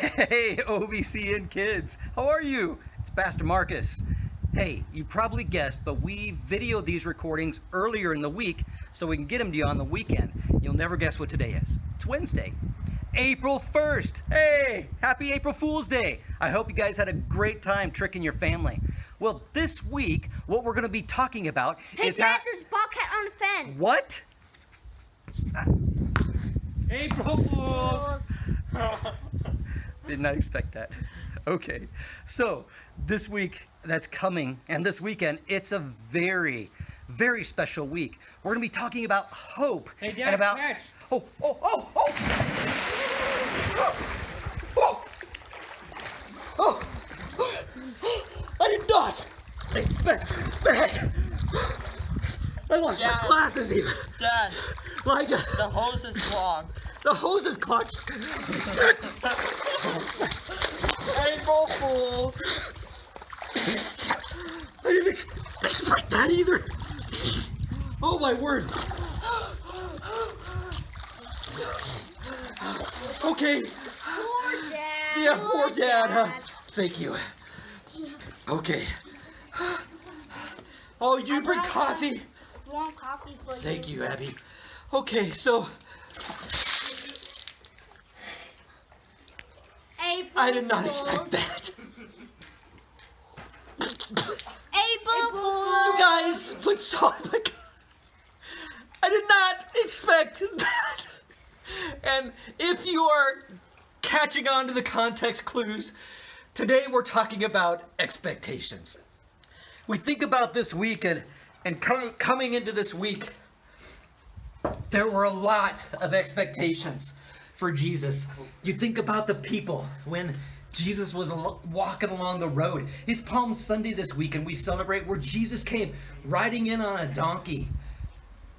Hey, OVC and kids, how are you? It's Pastor Marcus. Hey, you probably guessed, but we videoed these recordings earlier in the week so we can get them to you on the weekend. You'll never guess what today is. It's Wednesday, April 1st. Hey, happy April Fool's Day. I hope you guys had a great time tricking your family. Well, this week, what we're going to be talking about is Dad, there's a bobcat on the fence. What? April Fools! Did not expect that. Okay, so this week that's coming and this weekend, it's a very, very special week. We're going to be talking about hope. Hey, Dad, and about catch. Oh. I did not expect that. I lost my Dad. glasses even. Dad, Elijah, the hose is clogged. the hose is clutched. April Fools! I didn't expect that either. Oh my word. Okay. Poor Dad. Yeah, poor Dad. Thank you. Okay. Oh, you bring coffee? Warm coffee for you. Thank you, Abby. Okay, so April I did not Fools. expect that. April You Fools. guys put salt. I did not expect that. And if you are catching on to the context clues, today we're talking about expectations. We think about this week and coming into this week, there were a lot of expectations for Jesus. You think about the people when Jesus was walking along the road. It's Palm Sunday this week, and we celebrate where Jesus came riding in on a donkey.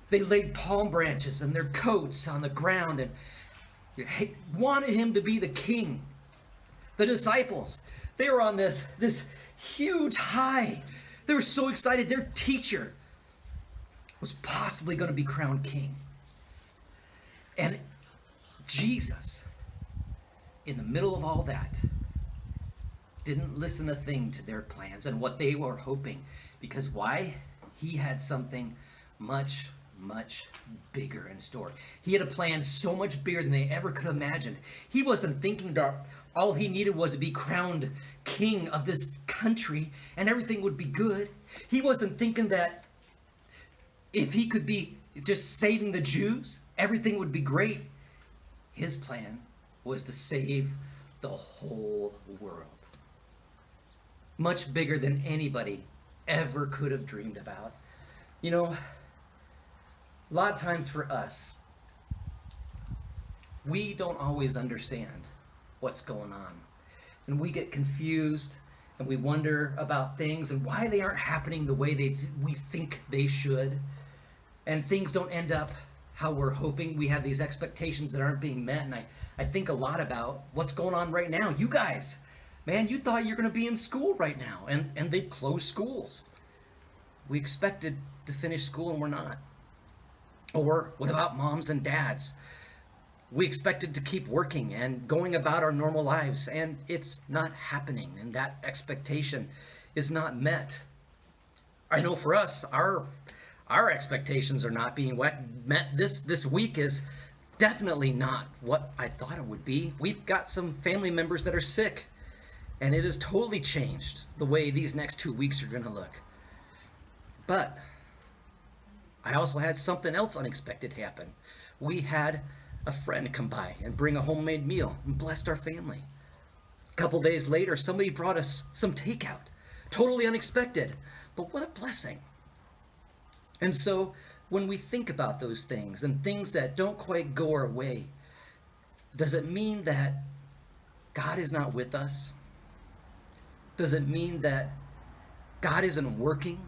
They laid palm branches and their coats on the ground and wanted him to be the king. The disciples, they were on this huge high. They were so excited. Their teacher was possibly going to be crowned king. And Jesus, in the middle of all that, didn't listen a thing to their plans and what they were hoping. Because why? He had something much, much bigger in store. He had a plan so much bigger than they ever could have imagined. He wasn't thinking that all he needed was to be crowned king of this country and everything would be good. He wasn't thinking that if he could be just saving the Jews, everything would be great. His plan was to save the whole world. Much bigger than anybody ever could have dreamed about. You know, a lot of times for us, we don't always understand what's going on. And we get confused and we wonder about things and why they aren't happening the way we think they should. And things don't end up how we're hoping. We have these expectations that aren't being met. And I think a lot about what's going on right now. You guys, man, you thought you're going to be in school right now. And they've closed schools. We expected to finish school and we're not. Or what about moms and dads? We expected to keep working and going about our normal lives, and it's not happening, and that expectation is not met. I know for us, our expectations are not being met. This week is definitely not what I thought it would be. We've got some family members that are sick, and it has totally changed the way these next 2 weeks are going to look. But I also had something else unexpected happen. We had a friend come by and bring a homemade meal and blessed our family. A couple days later, somebody brought us some takeout. Totally unexpected, but what a blessing. And so when we think about those things and things that don't quite go our way, does it mean that God is not with us? Does it mean that God isn't working?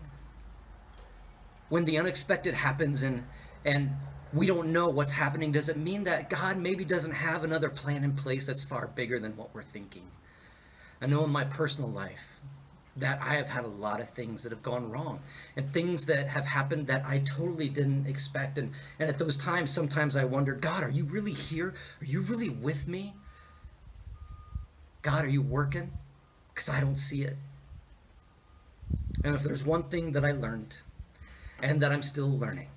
When the unexpected happens and we don't know what's happening, does it mean that God maybe doesn't have another plan in place that's far bigger than what we're thinking? I know in my personal life that I have had a lot of things that have gone wrong and things that have happened that I totally didn't expect. And at those times, sometimes I wonder, God, are you really here? Are you really with me? God, are you working? Because I don't see it. And if there's one thing that I learned, and that I'm still learning,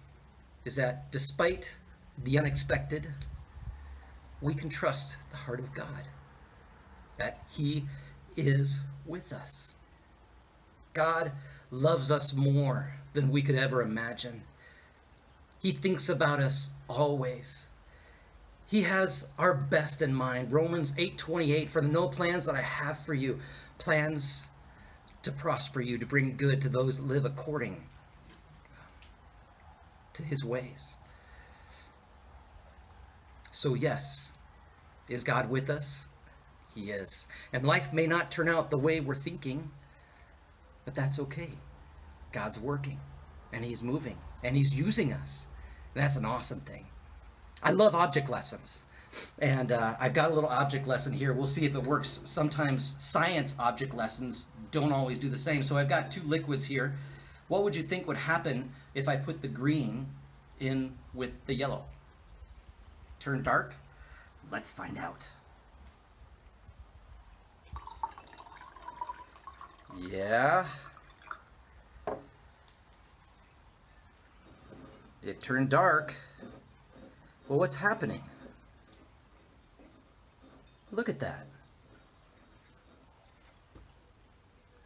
is that despite the unexpected, we can trust the heart of God, that He is with us. God loves us more than we could ever imagine. He thinks about us always. He has our best in mind. Romans 8:28, for the no plans that I have for you, plans to prosper you, to bring good to those that live according to His ways. So yes, is God with us? He is. And life may not turn out the way we're thinking, but that's okay. God's working, and He's moving, and He's using us. And that's an awesome thing. I love object lessons. And I've got a little object lesson here. We'll see if it works. Sometimes science object lessons don't always do the same. So I've got two liquids here. What would you think would happen if I put the green in with the yellow? Turn dark? Let's find out. Yeah. It turned dark. Well, what's happening? Look at that.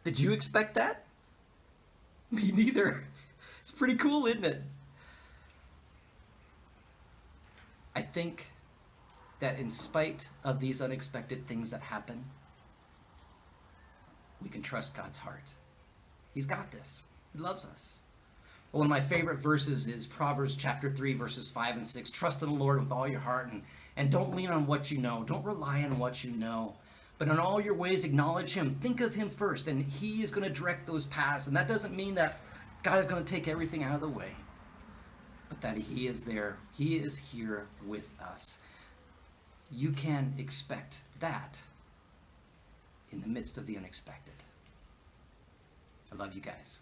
Did you expect that? Me neither. It's pretty cool, isn't it? I think that in spite of these unexpected things that happen, we can trust God's heart. He's got this. He loves us. One of my favorite verses is Proverbs chapter 3, verses 5 and 6. Trust in the Lord with all your heart and don't lean on what you know. Don't rely on what you know. But in all your ways, acknowledge Him. Think of Him first, and He is going to direct those paths. And that doesn't mean that God is going to take everything out of the way, but that He is there. He is here with us. You can expect that in the midst of the unexpected. I love you guys.